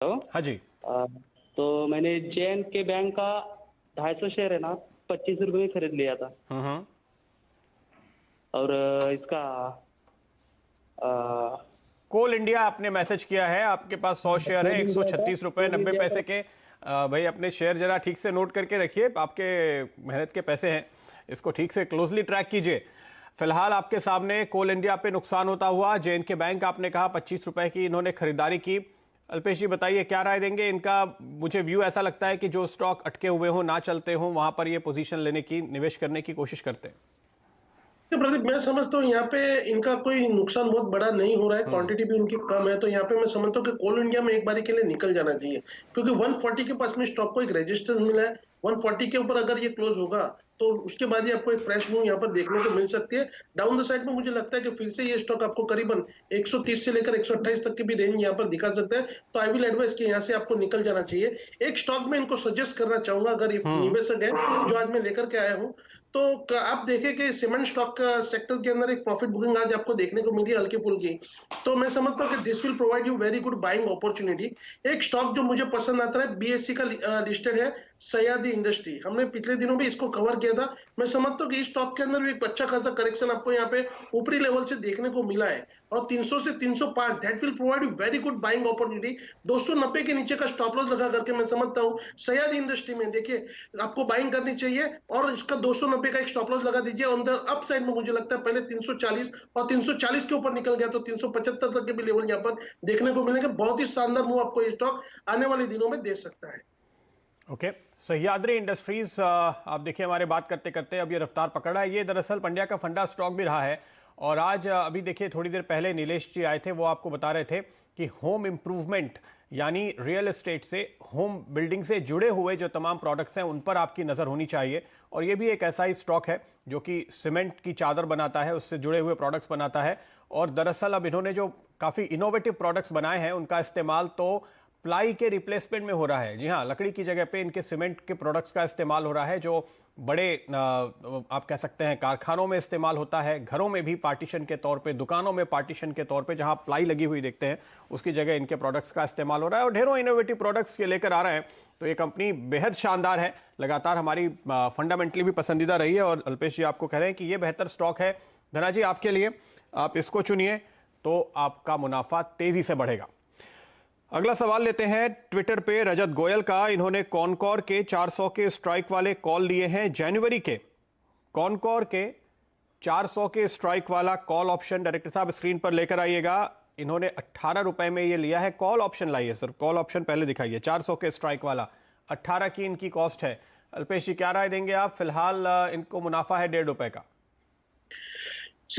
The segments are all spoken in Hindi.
हेलो। हाँ जी। अ, तो मैंने जे के बैंक का 250 शेयर है ना, 25 रुपये में खरीद लिया था। हम्म। और इसका अ, कोल इंडिया आपने मैसेज किया है, आपके पास 100 शेयर है, कोल इंडिया का 136 रुपए कोल 90 इंडिया पैसे का के। भाई अपने शेयर जरा ठीक से नोट करके रखिए, आपके मेहनत के पैसे हैं, इसको ठीक से क्लोजली ट्रैक कीजिए। फिलहाल आपके सामने कोल इंडिया पे नुकसान होता हुआ, जे के बैंक आपने कहा 25 रुपए की इन्होंने खरीदारी की। अल्पेश जी बताइए क्या राय देंगे इनका। मुझे व्यू ऐसा लगता है कि जो स्टॉक अटके हुए हो, ना चलते हो, वहां पर ये पोजीशन लेने की, निवेश करने की कोशिश करते हैं। तो प्रदीप, मैं समझता हूँ यहाँ पे इनका कोई नुकसान बहुत बड़ा नहीं हो रहा है। क्वांटिटी भी उनकी कम है, तो यहाँ पे मैं समझता हूँ कि कोल इंडिया में एक बारी के लिए निकल जाना चाहिए, क्योंकि 140 के पास में स्टॉक को एक रेजिस्टेंस मिला है। 140 के ऊपर अगर ये क्लोज होगा तो उसके बाद ही आपको एक फ्रेश मूव यहाँ पर देखने को मिल सकती है। डाउन द साइड में मुझे लगता है कि फिर से ये स्टॉक आपको करीबन 130 से लेकर 128 तक की भी रेंज यहाँ पर दिखा सकता है। तो आई विल एडवाइस कि यहाँ से आपको निकल जाना चाहिए। एक स्टॉक में इनको सजेस्ट करना चाहूंगा, अगर ये निवेशक है जो आज मैं लेकर के आया हूँ, तो आप देखें कि सीमेंट स्टॉक सेक्टर के अंदर एक प्रॉफिट बुकिंग आज आपको देखने को मिली हल्की फुल्की। तो मैं समझता हूँ कि this will provide you very good buying opportunity. एक स्टॉक जो मुझे पसंद आता है, बीएससी का लिस्टेड है, सयाजी इंडस्ट्री। हमने पिछले दिनों भी इसको कवर किया था। मैं समझता हूँ कि इस स्टॉक के अंदर भी एक अच्छा खासा करेक्शन आपको यहाँ पे ऊपरी लेवल से देखने को मिला है, और 300 से 305 that will provide you very good buying opportunity. 290 के नीचे का स्टॉप लॉस लगा करके मैं समझता हूँ सयाजी इंडस्ट्री में देखिए आपको बाइंग करनी चाहिए, और इसका 290 का एक स्टॉप लॉस लगा दीजिए। ऑन द अप साइड में मुझे लगता है पहले 340, और 340 के ऊपर निकल गया तो 375 तक के भी लेवल यहाँ पर देखने को मिलेंगे। बहुत ही शानदार मूव आपको ये स्टॉक आने वाले दिनों में दे सकता है। ओके। सह्याद्री इंडस्ट्रीज, आप देखिए हमारे बात करते करते अब ये रफ्तार पकड़ा है। ये दरअसल पंड्या का फंडा स्टॉक भी रहा है, और आज अभी देखिए थोड़ी देर पहले नीलेश जी आए थे, वो आपको बता रहे थे कि होम इंप्रूवमेंट यानी रियल एस्टेट से, होम बिल्डिंग से जुड़े हुए जो तमाम प्रोडक्ट्स हैं उन पर आपकी नज़र होनी चाहिए। और ये भी एक ऐसा ही स्टॉक है जो कि सीमेंट की चादर बनाता है, उससे जुड़े हुए प्रोडक्ट्स बनाता है। और दरअसल अब इन्होंने जो काफ़ी इनोवेटिव प्रोडक्ट्स बनाए हैं उनका इस्तेमाल तो प्लाई के रिप्लेसमेंट में हो रहा है। जी हाँ, लकड़ी की जगह पे इनके सीमेंट के प्रोडक्ट्स का इस्तेमाल हो रहा है, जो बड़े आप कह सकते हैं कारखानों में इस्तेमाल होता है, घरों में भी पार्टीशन के तौर पे, दुकानों में पार्टीशन के तौर पे जहां प्लाई लगी हुई देखते हैं उसकी जगह इनके प्रोडक्ट्स का इस्तेमाल हो रहा है, और ढेरों इनोवेटिव प्रोडक्ट्स ये लेकर आ रहे हैं। तो ये कंपनी बेहद शानदार है, लगातार हमारी फंडामेंटली भी पसंदीदा रही है। और अल्पेश जी आपको कह रहे हैं कि ये बेहतर स्टॉक है धना जी आपके लिए, आप इसको चुनिए तो आपका मुनाफा तेजी से बढ़ेगा। अगला सवाल लेते हैं ट्विटर पे रजत गोयल का। इन्होंने कॉनकॉर के 400 के स्ट्राइक वाले कॉल लिए हैं जनवरी के। कॉनकॉर के 400 के स्ट्राइक वाला कॉल ऑप्शन डायरेक्टर साहब स्क्रीन पर लेकर आइएगा। इन्होंने 18 रुपए में ये लिया है। कॉल ऑप्शन लाइए सर, कॉल ऑप्शन पहले दिखाइए। 400 के स्ट्राइक वाला 18 की इनकी कॉस्ट है। अल्पेश जी क्या राय देंगे आप? फिलहाल इनको मुनाफा है 1.5 रुपए का।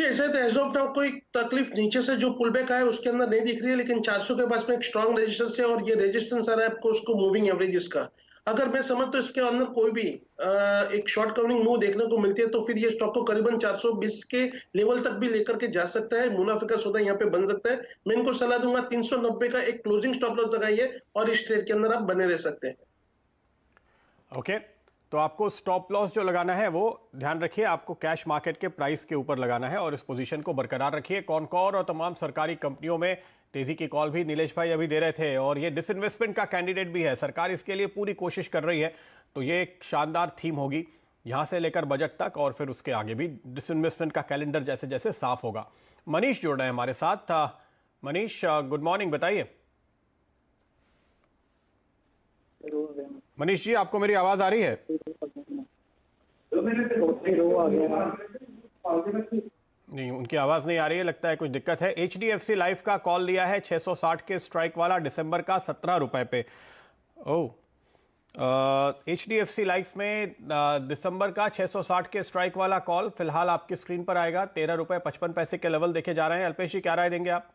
ऐसे तो एज ऑफ नाउ कोई तकलीफ नीचे से जो पुल बैक आया उसके अंदर नहीं दिख रही है, लेकिन 400 के पास में एक स्ट्रॉन्ग रेजिस्टेंस है, और ये रेजिस्टेंस आ रहा है आपको उसको मूविंग एवरेजेस का। अगर मैं समझ तो इसके अंदर कोई भी एक शॉर्ट कवरिंग मूव देखने को मिलती है तो फिर ये स्टॉक को करीबन 420 के लेवल तक भी लेकर के जा सकता है। मुनाफे का सौदा यहाँ पे बन सकता है। मैं इनको सलाह दूंगा 390 का एक क्लोजिंग स्टॉप लॉस लगाइए, और इस ट्रेड के अंदर आप बने रह सकते हैं। ओके, तो आपको स्टॉप लॉस जो लगाना है वो ध्यान रखिए, आपको कैश मार्केट के प्राइस के ऊपर लगाना है, और इस पोजीशन को बरकरार रखिए। कॉनकॉर और तमाम सरकारी कंपनियों में तेजी की कॉल भी नीलेश भाई अभी दे रहे थे, और ये डिसइन्वेस्टमेंट का कैंडिडेट भी है। सरकार इसके लिए पूरी कोशिश कर रही है, तो ये एक शानदार थीम होगी यहां से लेकर बजट तक, और फिर उसके आगे भी डिसइन्वेस्टमेंट का कैलेंडर जैसे जैसे साफ होगा। मनीष जुड़ रहे हैं हमारे साथ। मनीष गुड मॉर्निंग, बताइए। मनीष जी आपको मेरी आवाज आ रही है? नहीं, उनकी आवाज नहीं आ रही है, लगता है कुछ दिक्कत है। HDFC लाइफ का कॉल लिया है 660 के स्ट्राइक वाला, दिसंबर का 17 रुपए पे। ओह, HDFC लाइफ में दिसंबर का 660 के स्ट्राइक वाला कॉल फिलहाल आपकी स्क्रीन पर आएगा। 13 रुपए 55 पैसे के लेवल देखे जा रहे हैं। अल्पेश जी क्या राय देंगे आप?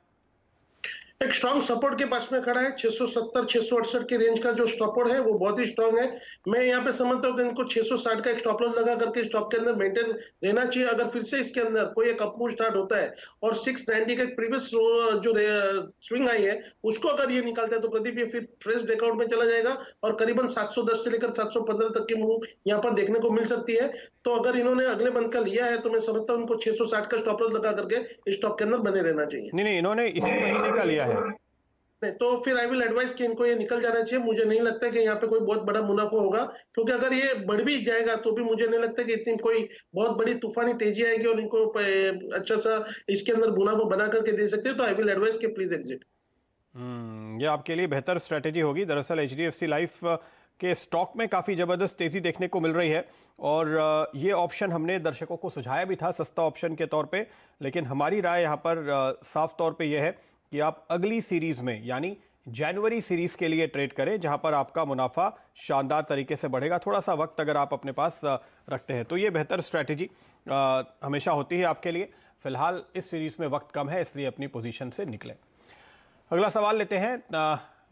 एक स्ट्रॉन्ग सपोर्ट के पास में खड़ा है। 670 668 के रेंज का जो सपोर्ट है वो बहुत ही स्ट्रॉन्ग है। मैं यहाँ पे समझता हूँ कि इनको 660 का एक स्टॉप लॉस लगा करके स्टॉक के अंदर मेंटेन रहना चाहिए। अगर फिर से इसके अंदर कोई एक अपमूव स्टार्ट होता है और 690 का प्रीवियस जो स्विंग आई है उसको अगर ये निकालता है तो प्रदीप ये फिर फ्रेश ब्रेकआउट में चला जाएगा, और करीबन 710 से लेकर 715 तक की मूव यहाँ पर देखने को मिल सकती है। तो अगर इन्होंने अगले मंथ का लिया है तो मैं समझता हूँ उनको 660 का स्टॉप लॉस लगा करके स्टॉक के अंदर बने रहना चाहिए। नहीं नहीं, इन्होंने इसी महीने का लिया है। नहीं तो फिर आई विल एडवाइस कि इनको ये निकल जाना चाहिए। मुझे नहीं लगता कि यहाँ पे कोई बहुत बड़ा मुनाफा होगा, क्योंकि अगर ये बढ़ भी जाएगा तो भी मुझे नहीं लगता कि इतनी कोई बहुत बड़ी तूफानी तेजी आएगी और इनको अच्छा सा इसके अंदर मुनाफा बना करके दे सकते हैं। तो आई विल एडवाइस कि प्लीज एग्जिट। ये आपके लिए बेहतर स्ट्रेटेजी होगी। दरअसल एचडीएफसी लाइफ के स्टॉक में काफ़ी ज़बरदस्त तेज़ी देखने को मिल रही है और ये ऑप्शन हमने दर्शकों को सुझाया भी था सस्ता ऑप्शन के तौर पे, लेकिन हमारी राय यहाँ पर साफ तौर पे ये है कि आप अगली सीरीज़ में यानी जनवरी सीरीज़ के लिए ट्रेड करें, जहाँ पर आपका मुनाफा शानदार तरीके से बढ़ेगा। थोड़ा सा वक्त अगर आप अपने पास रखते हैं तो ये बेहतर स्ट्रैटेजी हमेशा होती है आपके लिए। फिलहाल इस सीरीज़ में वक्त कम है, इसलिए अपनी पोजीशन से निकलें। अगला सवाल लेते हैं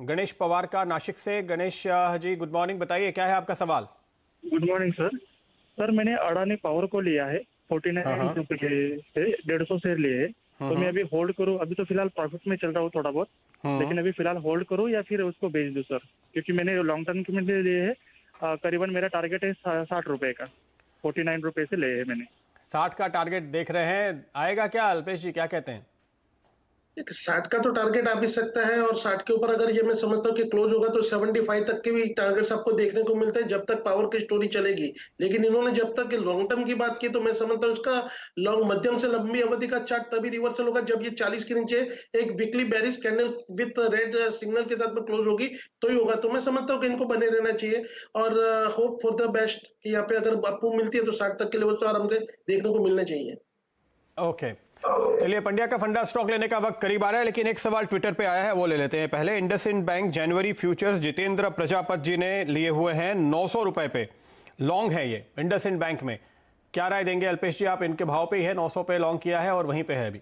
गणेश पवार का, नासिक से। गणेश जी गुड मॉर्निंग, बताइए क्या है आपका सवाल। Good morning sir. सर मैंने अडानी पावर को लिया है 49 रुपए से 150 शेयर लिए है, तो मैं अभी होल्ड करूं? अभी तो फिलहाल प्रॉफिट में चल रहा हूँ थोड़ा बहुत, लेकिन अभी फिलहाल होल्ड करूं या फिर उसको बेच दूं सर? क्योंकि मैंने लॉन्ग टर्म के लिए लिए है, करीबन मेरा टारगेट है 60 रुपए का, 49 रुपए से लिए है मैंने। 60 का टारगेट देख रहे हैं, आएगा क्या अल्पेश जी, क्या कहते हैं? 60 का तो टारगेट आ भी सकता है और 60 के ऊपर अगर ये मैं समझता हूँ कि क्लोज होगा तो 75 तक के भी टारगेट्स आपको देखने को मिलते हैं जब तक पावर की स्टोरी चलेगी। लेकिन इन्होंने जब तक लॉन्ग टर्म की बात की तो मैं समझता हूँ इसका लॉन्ग मध्यम से लंबी अवधि का चार्ट तभी रिवर्सल होगा जब ये 40 के नीचे एक weekly bearish candle with red signal के साथ में क्लोज होगी तो ही होगा। तो मैं समझता हूँ कि इनको बने रहना चाहिए और होप फॉर द बेस्ट कि यहाँ पे अगर आपको मिलती है तो 60 तक के लेवल तो आराम से देखने को मिलना चाहिए। ओके चलिए, पंड्या का फंडा स्टॉक लेने का वक्त करीब आ रहा है, लेकिन एक सवाल ट्विटर पे आया है वो ले लेते हैं पहले। इंडसइंड बैंक जनवरी फ्यूचर्स जितेंद्र प्रजापत जी ने लिए हुए हैं 900 रुपए पे, लॉन्ग है ये इंडसइंड बैंक में। क्या राय देंगे अल्पेश जी आप? इनके भाव पे ही है, 900 पे लॉन्ग किया है और वहीं पे है अभी।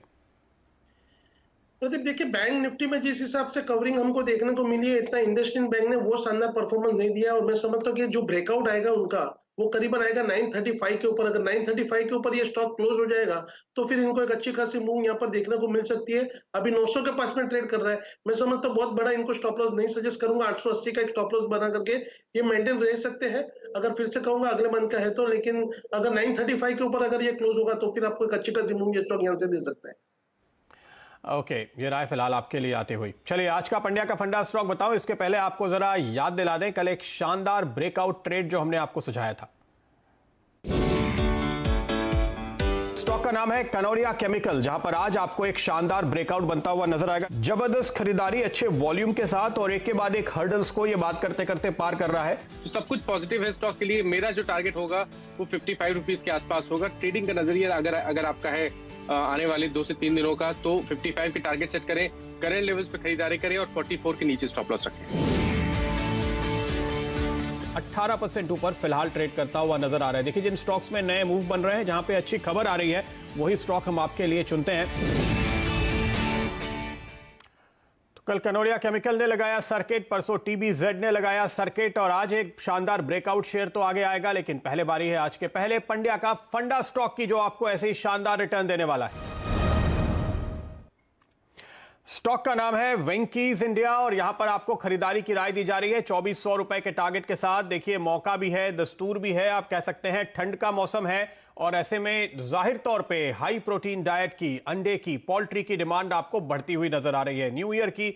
प्रदीप देखिए, बैंक निफ्टी में जिस हिसाब से कवरिंग हमको देखने को मिली है इतना इंडसइंड बैंक ने वो शानदार परफॉर्मेंस नहीं दिया और मैं समझता हूँ कि जो ब्रेकआउट आएगा उनका वो करीबन आएगा 935 के ऊपर। अगर 935 के ऊपर ये स्टॉक क्लोज हो जाएगा तो फिर इनको एक अच्छी खासी मूव यहाँ पर देखने को मिल सकती है। अभी 900 के पास में ट्रेड कर रहा है, मैं समझता हूँ बहुत बड़ा इनको स्टॉप लॉस नहीं सजेस्ट करूंगा। 880 का एक स्टॉप लॉस बना करके ये मेंटेन रह सकते हैं अगर फिर से कहूंगा अगले मंथ का है तो। लेकिन अगर 935 के ऊपर अगर ये क्लोज होगा तो फिर आपको एक अच्छी खासी मूव ये स्टॉक यहाँ से दे सकता है। ओके ये राय फिलहाल आपके लिए आती हुई। चलिए आज का पंड्या का फंडा स्टॉक बताओ, इसके पहले आपको जरा याद दिला दें कल एक शानदार ब्रेकआउट ट्रेड जो हमने आपको सुझाया था। स्टॉक का नाम है कनौरिया केमिकल, जहां पर आज आपको एक शानदार ब्रेकआउट बनता हुआ नजर आएगा। जबरदस्त खरीदारी अच्छे वॉल्यूम के साथ और एक के बाद एक हर्डल्स को ये बात करते करते पार कर रहा है। तो सब कुछ पॉजिटिव है स्टॉक के लिए। मेरा जो टारगेट होगा वो 55 रुपीज के आसपास होगा। ट्रेडिंग का नजरिया अगर आपका है आने वाले 2 से 3 दिनों का, तो 55 के टारगेट सेट करें, करंट लेवल्स पे खरीदारी करें और 44 के नीचे स्टॉप लॉस रखें। 18% ऊपर फिलहाल ट्रेड करता हुआ नजर आ रहा है। देखिए जिन स्टॉक्स में नए मूव बन रहे हैं, जहां पे अच्छी खबर आ रही है, वही स्टॉक हम आपके लिए चुनते हैं। तो कल कनौरिया केमिकल ने लगाया सर्किट, परसों टीबीजेड ने लगाया सर्किट और आज एक शानदार ब्रेकआउट शेयर तो आगे आएगा। लेकिन पहले बारी है आज के पहले पंड्या का फंडा स्टॉक की, जो आपको ऐसे ही शानदार रिटर्न देने वाला है। स्टॉक का नाम है वेंकीज इंडिया और यहां पर आपको खरीदारी की राय दी जा रही है 2400 रुपए के टारगेट के साथ। देखिए मौका भी है, दस्तूर भी है, आप कह सकते हैं ठंड का मौसम है और ऐसे में जाहिर तौर पे हाई प्रोटीन डाइट की, अंडे की, पोल्ट्री की डिमांड आपको बढ़ती हुई नजर आ रही है। न्यू ईयर की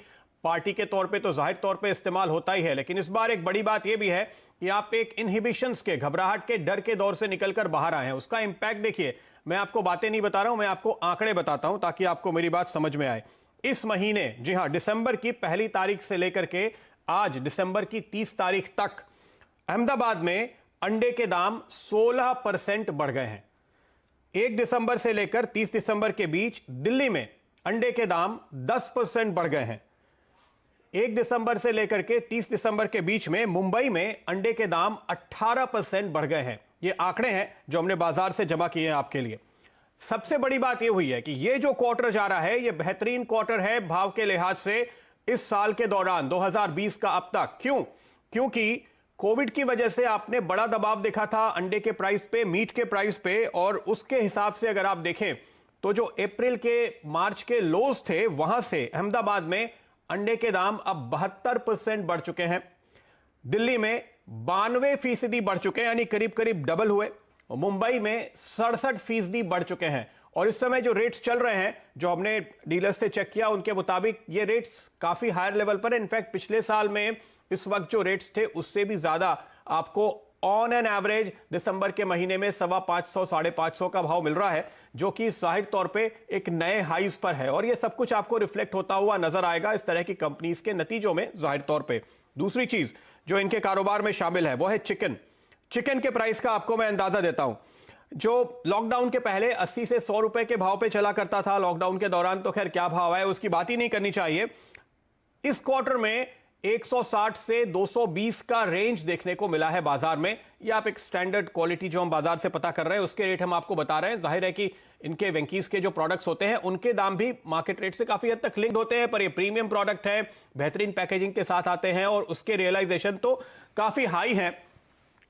पार्टी के तौर पे तो जाहिर तौर पे इस्तेमाल होता ही है, लेकिन इस बार एक बड़ी बात यह भी है कि आप एक इनहिबिशंस के, घबराहट के, डर के दौर से निकलकर बाहर आए हैं। उसका इंपैक्ट देखिए, मैं आपको बातें नहीं बता रहा हूं, मैं आपको आंकड़े बताता हूं ताकि आपको मेरी बात समझ में आए। इस महीने, जी हां, दिसंबर की पहली तारीख से लेकर के आज दिसंबर की 30 तारीख तक अहमदाबाद में अंडे के दाम 16% बढ़ गए हैं। 1 दिसंबर से लेकर 30 दिसंबर के बीच दिल्ली में अंडे के दाम 10% बढ़ गए हैं। 1 दिसंबर से लेकर के 30 दिसंबर के बीच में मुंबई में अंडे के दाम 18% बढ़ गए हैं। ये आंकड़े हैं जो हमने बाजार से जमा किए हैं आपके लिए। सबसे बड़ी बात यह हुई है कि ये जो क्वार्टर जा रहा है, ये बेहतरीन क्वार्टर है भाव के लिहाज से इस साल के दौरान 2020 का अब तक। क्यों? क्योंकि कोविड की वजह से आपने बड़ा दबाव देखा था अंडे के प्राइस पे, मीट के प्राइस पे, और उसके हिसाब से अगर आप देखें तो जो अप्रैल के, मार्च के लोज थे, वहां से अहमदाबाद में अंडे के दाम अब 72% बढ़ चुके हैं। दिल्ली में 92% बढ़ चुके हैं, यानी करीब करीब डबल हुए। मुंबई में 67% बढ़ चुके हैं और इस समय जो रेट्स चल रहे हैं, जो हमने डीलर्स से चेक किया, उनके मुताबिक ये रेट्स काफी हायर लेवल पर है। इनफैक्ट पिछले साल में इस वक्त जो रेट्स थे उससे भी ज्यादा आपको ऑन एन एवरेज दिसंबर के महीने में 550 550 का भाव मिल रहा है, जो कि जाहिर तौर पे एक नए हाईज पर है। और ये सब कुछ आपको रिफ्लेक्ट होता हुआ नजर आएगा इस तरह की कंपनीज के नतीजों में जाहिर तौर पे। दूसरी चीज जो इनके कारोबार में शामिल है वो है चिकन। चिकन के प्राइस का आपको मैं अंदाजा देता हूं। जो लॉकडाउन के पहले 80 से 100 रुपए के भाव पे चला करता था, लॉकडाउन के दौरान तो खैर क्या भाव है उसकी बात ही नहीं करनी चाहिए। इस क्वार्टर में 160 से 220 का रेंज देखने को मिला है बाजार में। ये आप एक स्टैंडर्ड क्वालिटी जो हम बाजार से पता कर रहे हैं उसके रेट हम आपको बता रहे हैं। जाहिर है कि इनके वेंकीज के जो प्रोडक्ट्स होते हैं उनके दाम भी मार्केट रेट से काफी हद तक लिंक्ड होते हैं, पर ये प्रीमियम प्रोडक्ट है, बेहतरीन पैकेजिंग के साथ आते हैं और उसके रियलाइजेशन तो काफी हाई है।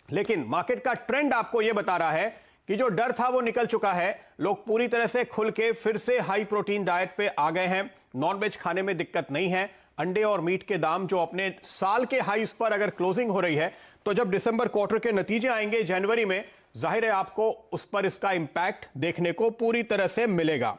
लेकिन मार्केट का ट्रेंड आपको यह बता रहा है कि जो डर था वो निकल चुका है। लोग पूरी तरह से खुल के फिर से हाई प्रोटीन डाइट पे आ गए हैं। नॉनवेज खाने में दिक्कत नहीं है। अंडे और मीट के दाम जो अपने साल के हाईस पर अगर क्लोजिंग हो रही है, तो जब दिसंबर क्वार्टर के नतीजे आएंगे जनवरी में, जाहिर है आपको उस पर इसका इंपैक्ट देखने को पूरी तरह से मिलेगा।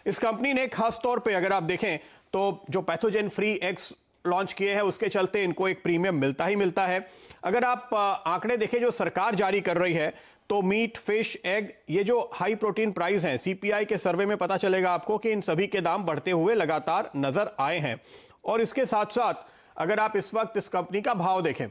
इस कंपनी ने खास तौर पे अगर आप देखें तो जो पैथोजन फ्री एग्स लॉन्च किए हैं उसके चलते इनको एक प्रीमियम मिलता ही मिलता है। अगर आप आंकड़े देखें जो सरकार जारी कर रही है, तो मीट, फिश, एग, ये जो हाई प्रोटीन प्राइस हैं, सीपीआई के सर्वे में पता चलेगा आपको कि इन सभी के दाम बढ़ते हुए लगातार नजर आए हैं। और इसके साथ साथ अगर आप इस वक्त इस कंपनी का भाव देखें,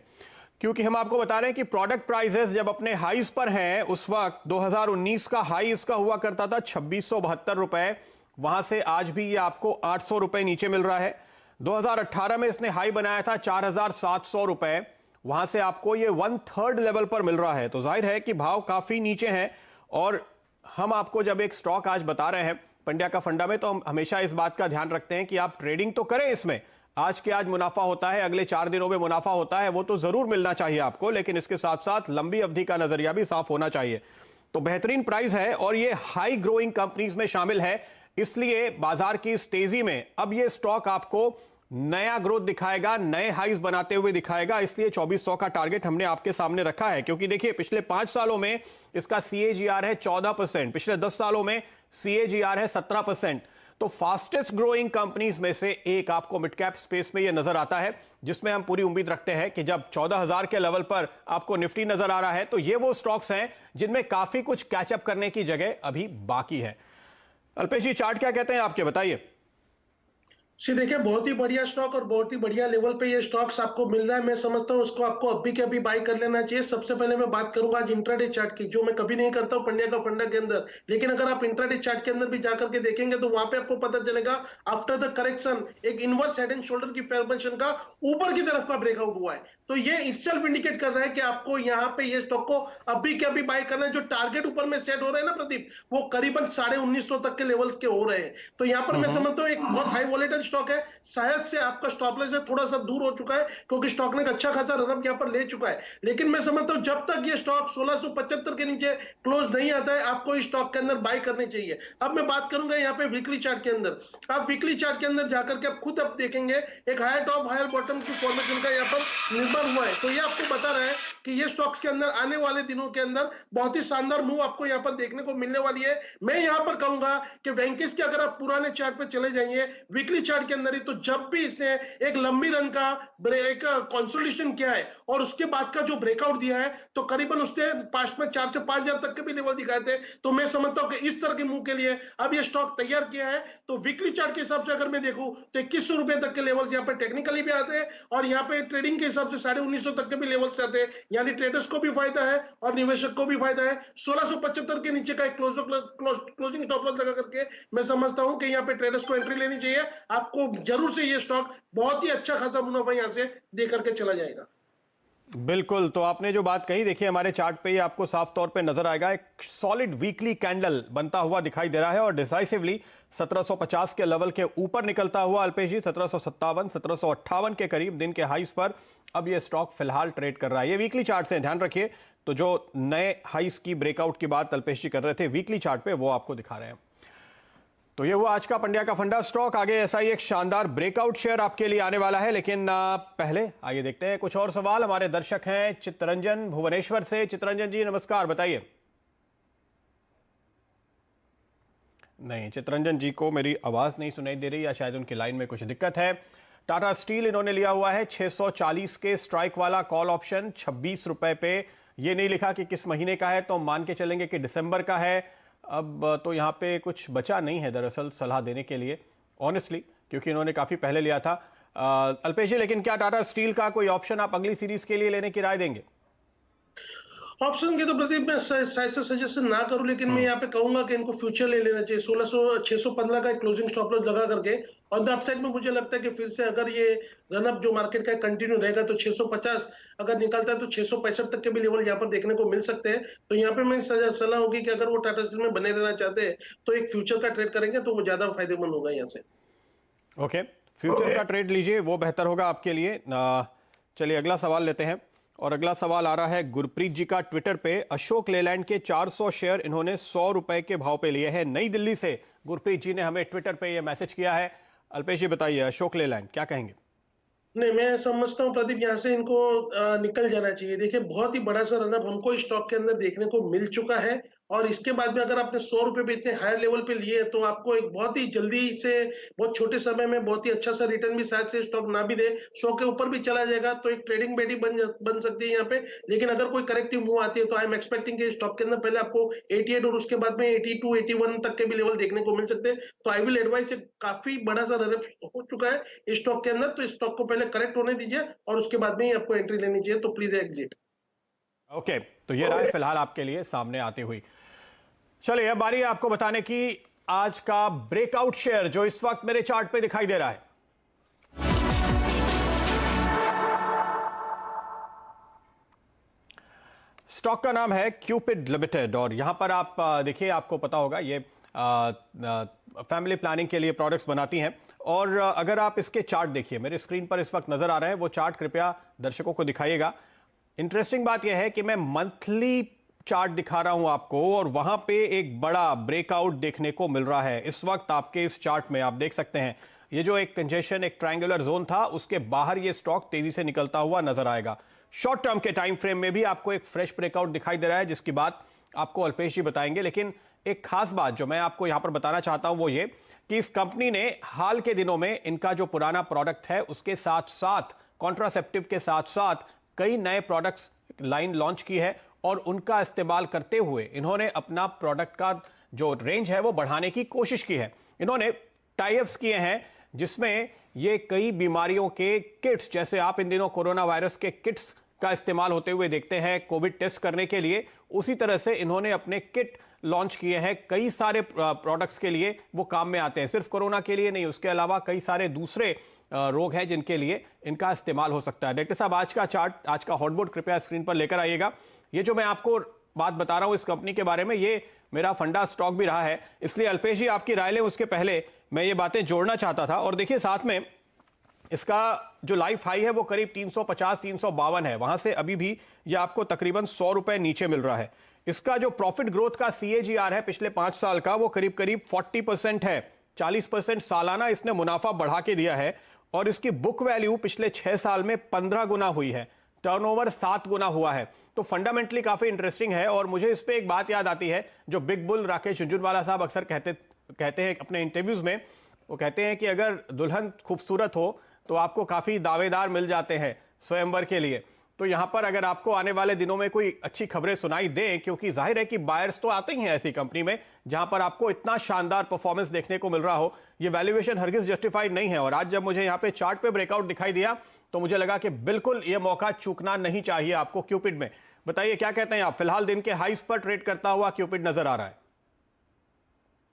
क्योंकि हम आपको बता रहे हैं कि प्रोडक्ट प्राइसेस जब अपने हाईज पर हैं, उस वक्त 2019 का हाई इसका हुआ करता था 2672 रुपए, वहां से आज भी ये आपको 800 रुपए नीचे मिल रहा है। 2018 में इसने हाई बनाया था 4700 रुपए, वहां से आपको ये 1/3 लेवल पर मिल रहा है। तो जाहिर है कि भाव काफी नीचे हैं। और हम आपको जब एक स्टॉक आज बता रहे हैं पंड्या का फंडा में, तो हम हमेशा इस बात का ध्यान रखते हैं कि आप ट्रेडिंग तो करें इसमें, आज के आज मुनाफा होता है, अगले 4 दिनों में मुनाफा होता है, वो तो जरूर मिलना चाहिए आपको, लेकिन इसके साथ साथ लंबी अवधि का नजरिया भी साफ होना चाहिए। तो बेहतरीन प्राइस है और ये हाई ग्रोइंग कंपनीज में शामिल है, इसलिए बाजार की इस तेजी में अब ये स्टॉक आपको नया ग्रोथ दिखाएगा, नए हाईज बनाते हुए दिखाएगा। इसलिए 2400 का टारगेट हमने आपके सामने रखा है, क्योंकि देखिए पिछले 5 सालों में इसका सीएजीआर है 14%, पिछले 10 सालों में सीएजीआर है 17%। तो फास्टेस्ट ग्रोइंग कंपनीज में से एक आपको मिड कैप स्पेस में यह नजर आता है, जिसमें हम पूरी उम्मीद रखते हैं कि जब 14,000 के लेवल पर आपको निफ्टी नजर आ रहा है, तो ये वो स्टॉक्स हैं जिनमें काफी कुछ कैचअप करने की जगह अभी बाकी है। अल्पेश जी, चार्ट क्या कहते हैं आपके, बताइए। जी देखिए, बहुत ही बढ़िया स्टॉक और बहुत ही बढ़िया लेवल पे ये स्टॉक्स आपको मिल रहा है। मैं समझता हूँ उसको आपको अभी के अभी बाय कर लेना चाहिए। सबसे पहले मैं बात करूंगा आज इंट्राडे चार्ट की, जो मैं कभी नहीं करता हूँ पंड्या का फंडा के अंदर, लेकिन अगर आप इंट्राडे चार्ट के अंदर भी जाकर के देखेंगे तो वहां पे आपको पता चलेगा आफ्टर द करेक्शन एक इनवर्स हेड एंड शोल्डर की फॉर्मेशन का ऊपर की तरफ का ब्रेकआउट हुआ है। तो ये इटसेल्फ इंडिकेट कर रहा है कि आपको यहाँ पे ये स्टॉक को अभी के अभी बाय करना है। जो टारगेट ऊपर में सेट हो रहे हैं ना प्रदीप, वो करीबन 1950 तक के लेवल के हो रहे हैं। तो यहाँ पर मैं समझता हूँ एक बहुत हाई वॉलेटाइल स्टॉक है। शायद से आपका स्टॉप लॉस थोड़ा सा दूर हो चुका है, क्योंकि स्टॉक ने एक अच्छा खासा रन यहाँ पर ले चुका है। लेकिन मैं समझता हूँ जब तक ये स्टॉक 1675 के नीचे क्लोज नहीं आता है, आपको इस स्टॉक के अंदर बाय करनी चाहिए। अब मैं बात करूंगा यहाँ पे वीकली चार्ट के अंदर। आप वीकली चार्ट के अंदर जाकर के आप खुद अब देखेंगे एक हायर टॉप हायर बॉटम की फॉर्मेशन का यहाँ पर निर्माण हुआ है। तो ये आपको बता रहा है कि ये स्टॉक्स के अंदर आने वाले दिनों के अंदर बहुत ही शानदार मूव आपको यहाँ पर देखने को मिलने वाली है। मैं यहाँ पर कहूंगा कि वेंकीज के अगर आप पुराने चार्ट पे चले जाइए वीकली चार्ट के अंदर ही, तो जब भी इसने एक लंबी रन का ब्रेक कंसोलिडेशन किया है और उसके बाद का जो ब्रेकआउट दिया है, तो करीबन उसने पास्ट में 4 से 5,000 तक के भी लेवल दिखाए थे। तो मैं समझता हूं कि इस तरह के मूव के लिए अब ये स्टॉक तैयार किया है। तो वीकली चार्ट के हिसाब से अगर मैं देखूं तो 2100 रुपए तक के लेवल्स यहाँ पे टेक्निकली भी आते हैं और यहाँ पे ट्रेडिंग के हिसाब से 1950 तक के भी लेवल्स आते हैं। यानी ट्रेडर्स को भी फायदा है और निवेशक को भी फायदा है। 1675 के नीचे का एक क्लोजिंग स्टॉप लॉस लगा करके मैं समझता हूं कि यहाँ पे ट्रेडर्स को एंट्री लेनी चाहिए। आपको जरूर से ये स्टॉक बहुत ही अच्छा खासा मुनाफा यहां से दे करके चला जाएगा। बिल्कुल, तो आपने जो बात कही, देखिए हमारे चार्ट पे ये आपको साफ तौर पे नजर आएगा, एक सॉलिड वीकली कैंडल बनता हुआ दिखाई दे रहा है और डिसाइसिवली 1750 के लेवल के ऊपर निकलता हुआ अल्पेश जी 1757 1758 के करीब दिन के हाईस पर अब ये स्टॉक फिलहाल ट्रेड कर रहा है। ये वीकली चार्ट से ध्यान रखिए। तो जो नए हाईस की ब्रेकआउट की बात अल्पेश जी कर रहे थे वीकली चार्ट पे, वो आपको दिखा रहे हैं। तो ये हुआ आज का पंड्या का फंडा स्टॉक। आगे ऐसा ही एक शानदार ब्रेकआउट शेयर आपके लिए आने वाला है, लेकिन पहले आइए देखते हैं कुछ और सवाल। हमारे दर्शक हैं चित्तरंजन भुवनेश्वर से। चित्तरंजन जी नमस्कार, बताइए। नहीं, चितरंजन जी को मेरी आवाज नहीं सुनाई दे रही, या शायद उनकी लाइन में कुछ दिक्कत है। टाटा स्टील इन्होंने लिया हुआ है 640 के स्ट्राइक वाला कॉल ऑप्शन 26 रुपए पे। ये नहीं लिखा कि किस महीने का है, तो मान के चलेंगे कि दिसंबर का है। अब तो यहाँ पे कुछ बचा नहीं है दरअसल सलाह देने के लिए ऑनेस्टली, क्योंकि इन्होंने काफी पहले लिया था। अल्पेश जी, लेकिन क्या टाटा स्टील का कोई ऑप्शन आप अगली सीरीज के लिए लेने की राय देंगे? ऑप्शन के तो प्रदीप मैं शायद से सजेशन ना करूं, लेकिन मैं यहाँ पे कहूंगा कि इनको फ्यूचर ले लेना चाहिए। 615 का क्लोजिंग स्टॉप लॉस लगा करके ऑन द अपसाइड में मुझे लगता है कि फिर से अगर ये रन अप जो मार्केट का कंटिन्यू रहेगा तो 650 अगर निकलता है तो 665 तक के भी लेवल यहाँ पर देखने को मिल सकते हैं। तो यहाँ पे मेरी सलाह होगी कि अगर वो टाटा स्टील में बने रहना चाहते हैं तो एक फ्यूचर का ट्रेड करेंगे तो वो ज्यादा फायदेमंद होगा यहाँ से। ओके, फ्यूचर का ट्रेड लीजिए, वो बेहतर होगा आपके लिए। चलिए अगला सवाल लेते हैं, और अगला सवाल आ रहा है गुरप्रीत जी का ट्विटर पे। अशोक लेलैंड के 400 शेयर इन्होंने 100 रुपए के भाव पे लिए हैं। नई दिल्ली से गुरप्रीत जी ने हमें ट्विटर पे ये मैसेज किया है। अल्पेश जी बताइए, अशोक लेलैंड क्या कहेंगे? नहीं, मैं समझता हूँ प्रदीप यहाँ से इनको निकल जाना चाहिए। देखिए बहुत ही बड़ा सा रनअप हमको इस स्टॉक के अंदर देखने को मिल चुका है, और इसके बाद में अगर आपने 100 रुपए पे इतने हायर लेवल पे लिए तो आपको एक बहुत ही जल्दी से बहुत छोटे समय में बहुत ही अच्छा सा रिटर्न भी शायद से स्टॉक ना भी दे, 100 के ऊपर भी चला जाएगा तो एक ट्रेडिंग बेटी बन सकती है यहाँ पे। लेकिन अगर कोई करेक्टिव मूव आती है तो आई एम एक्सपेक्टिंग कि स्टॉक के अंदर पहले आपको 88 और उसके बाद में 82 81 तक के भी लेवल देखने को मिल सकते हैं। तो आई विल एडवाइस, काफी बड़ा सा रनअप हो चुका है इस स्टॉक के अंदर, तो इस स्टॉक को पहले करेक्ट होने दीजिए और उसके बाद में ही आपको एंट्री लेनी चाहिए, तो प्लीज एग्जिट। ओके, तो ये राय फिलहाल आपके लिए सामने आती हुई। चलिए अब बारी है आपको बताने की आज का ब्रेकआउट शेयर जो इस वक्त मेरे चार्ट पे दिखाई दे रहा है। स्टॉक का नाम है क्यूपिड लिमिटेड, और यहां पर आप देखिए, आपको पता होगा ये फैमिली प्लानिंग के लिए प्रोडक्ट्स बनाती हैं। और अगर आप इसके चार्ट देखिए, मेरे स्क्रीन पर इस वक्त नजर आ रहे हैं, वो चार्ट कृपया दर्शकों को दिखाइएगा। इंटरेस्टिंग बात यह है कि मैं मंथली चार्ट दिखा रहा हूं आपको, और वहां पे एक बड़ा ब्रेकआउट देखने को मिल रहा है। इस वक्त आपके इस चार्ट में आप देख सकते हैं, ये जो एक कंजेशन, एक ट्रायंगुलर जोन था, उसके बाहर ये स्टॉक तेजी से निकलता हुआ नजर आएगा। शॉर्ट टर्म के टाइम फ्रेम में भी आपको एक फ्रेश ब्रेकआउट दिखाई दे रहा है, जिसकी बात आपको अल्पेश जी बताएंगे। लेकिन एक खास बात जो मैं आपको यहां पर बताना चाहता हूं वो ये कि इस कंपनी ने हाल के दिनों में इनका जो पुराना प्रोडक्ट है उसके साथ साथ, कॉन्ट्रासेप्टिव के साथ साथ, कई नए प्रोडक्ट्स लाइन लॉन्च की है, और उनका इस्तेमाल करते हुए इन्होंने अपना प्रोडक्ट का जो रेंज है वो बढ़ाने की कोशिश की है। इन्होंने टाई अप्स किए हैं जिसमें ये कई बीमारियों के किट्स, जैसे आप इन दिनों कोरोना वायरस के किट्स का इस्तेमाल होते हुए देखते हैं कोविड टेस्ट करने के लिए, उसी तरह से इन्होंने अपने किट लॉन्च किए हैं। कई सारे प्रोडक्ट्स के लिए वो काम में आते हैं, सिर्फ कोरोना के लिए नहीं, उसके अलावा कई सारे दूसरे रोग हैं जिनके लिए इनका इस्तेमाल हो सकता है। डायरेक्टर साहब, आज का चार्ट, आज का हॉटबोर्ड कृपया स्क्रीन पर लेकर आइएगा। ये जो मैं आपको बात बता रहा हूं इस कंपनी के बारे में, ये मेरा फंडा स्टॉक भी रहा है, इसलिए अल्पेश जी आपकी राय लें उसके पहले मैं ये बातें जोड़ना चाहता था। और देखिए साथ में इसका जो लाइफ हाई है वो करीब 350-352 है, वहां से अभी भी ये आपको तकरीबन 100 रुपए नीचे मिल रहा है। इसका जो प्रॉफिट ग्रोथ का CAGR है पिछले 5 साल का, वो करीब करीब 40% है। 40% सालाना इसने मुनाफा बढ़ा के दिया है, और इसकी बुक वैल्यू पिछले 6 साल में 15 गुना हुई है, टर्नओवर 7 गुना हुआ है। तो फंडामेंटली काफी इंटरेस्टिंग है। और मुझे इस पे एक बात याद आती है जो बिग बुल राकेश झुनझुनवाला साहब अक्सर कहते हैं अपने इंटरव्यूज में। वो कहते हैं कि अगर दुल्हन खूबसूरत हो तो आपको काफी दावेदार मिल जाते हैं स्वयंवर के लिए। तो यहां पर अगर आपको आने वाले दिनों में कोई अच्छी खबरें सुनाई दें, क्योंकि जाहिर है कि बायर्स तो आते ही हैं ऐसी कंपनी में जहां पर आपको इतना शानदार परफॉर्मेंस देखने को मिल रहा हो, ये वैल्यूएशन हरगिज जस्टिफाइड नहीं है। और आज जब मुझे यहां पे चार्ट पे ब्रेकआउट दिखाई दिया तो मुझे लगा कि बिल्कुल ये मौका चूकना नहीं चाहिए आपको क्यूपिड में। बताइए क्या कहते हैं आप? फिलहाल दिन के हाईस पर ट्रेड करता हुआ क्यूपिड नजर आ रहा है।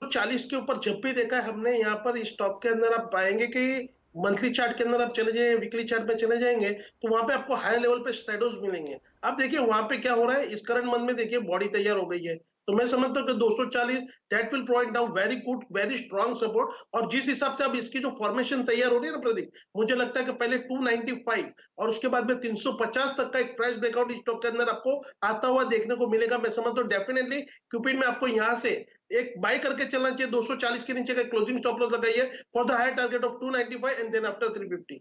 40 के ऊपर जब भी देखा है हमने यहाँ पर इस स्टॉक के अंदर, आप पाएंगे कि मंथली चार्ट के अंदर आप चले जाइए, वीकली चार्ट में चले जाएंगे तो वहां पे आपको हाई लेवल पे शैडोज मिलेंगे। अब देखिए वहां पे क्या हो रहा है, इस करंट मंथ में देखिए बॉडी तैयार हो गई है, तो मैं समझता हूँ कि 240 that will provide now very good, very strong support. और जिस हिसाब से अब इसकी जो फॉर्मेशन तैयार हो रही है ना प्रदीप, मुझे लगता है कि पहले 295 और उसके बाद में 350 तक का एक फ्रेश ब्रेकआउट इस स्टॉक के अंदर आपको आता हुआ देखने को मिलेगा। मैं समझता हूँ डेफिनेटली क्यूपिड में आपको यहाँ से एक बाय करके चलना चाहिए। 240 के नीचे का क्लोजिंग स्टॉप लॉस लगाइए for the higher target of 295 and then after 350।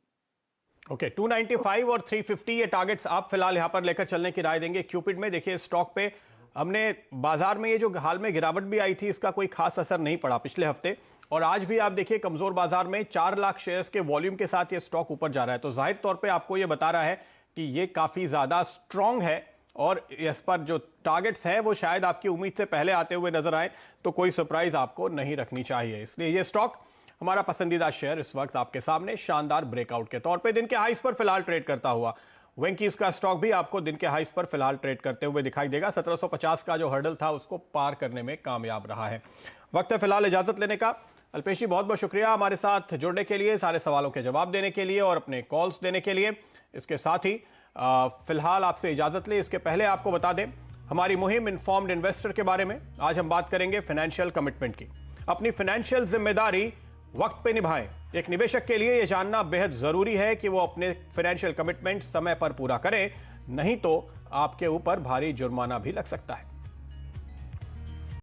Okay, 295 और 350 ये टारगेट्स आप फिलहाल यहां पर लेकर चलने की राय देंगे क्यूपिड में। देखिए स्टॉक पे हमने बाजार में ये जो हाल में गिरावट भी आई थी, इसका कोई खास असर नहीं पड़ा पिछले हफ्ते, और आज भी आप देखिए कमजोर बाजार में 4 लाख शेयर्स के वॉल्यूम के साथ ये स्टॉक ऊपर जा रहा है। तो जाहिर तौर पे आपको ये बता रहा है कि ये काफी ज्यादा स्ट्रांग है, और इस पर जो टारगेट्स हैं वो शायद आपकी उम्मीद से पहले आते हुए नजर आए, तो कोई सरप्राइज आपको नहीं रखनी चाहिए। इसलिए ये स्टॉक हमारा पसंदीदा शेयर इस वक्त आपके सामने शानदार ब्रेकआउट के तौर पे दिन के हाइस पर फिलहाल ट्रेड करता हुआ। वेंकीज का स्टॉक भी आपको दिन के हाइस पर फिलहाल ट्रेड करते हुए दिखाई देगा। 1750 का जो हर्डल था उसको पार करने में कामयाब रहा है। वक्त है फिलहाल इजाजत लेने का। अल्पेश जी, बहुत बहुत शुक्रिया हमारे साथ जुड़ने के लिए, सारे सवालों के जवाब देने के लिए और अपने कॉल्स देने के लिए। इसके साथ ही फिलहाल आपसे इजाजत ले, इसके पहले आपको बता दें हमारी मुहिम इन्फॉर्म्ड इन्वेस्टर के बारे में। आज हम बात करेंगे फाइनेंशियल कमिटमेंट की। अपनी फाइनेंशियल जिम्मेदारी वक्त पे निभाएं। एक निवेशक के लिए यह जानना बेहद जरूरी है कि वो अपने फाइनेंशियल कमिटमेंट समय पर पूरा करें, नहीं तो आपके ऊपर भारी जुर्माना भी लग सकता है।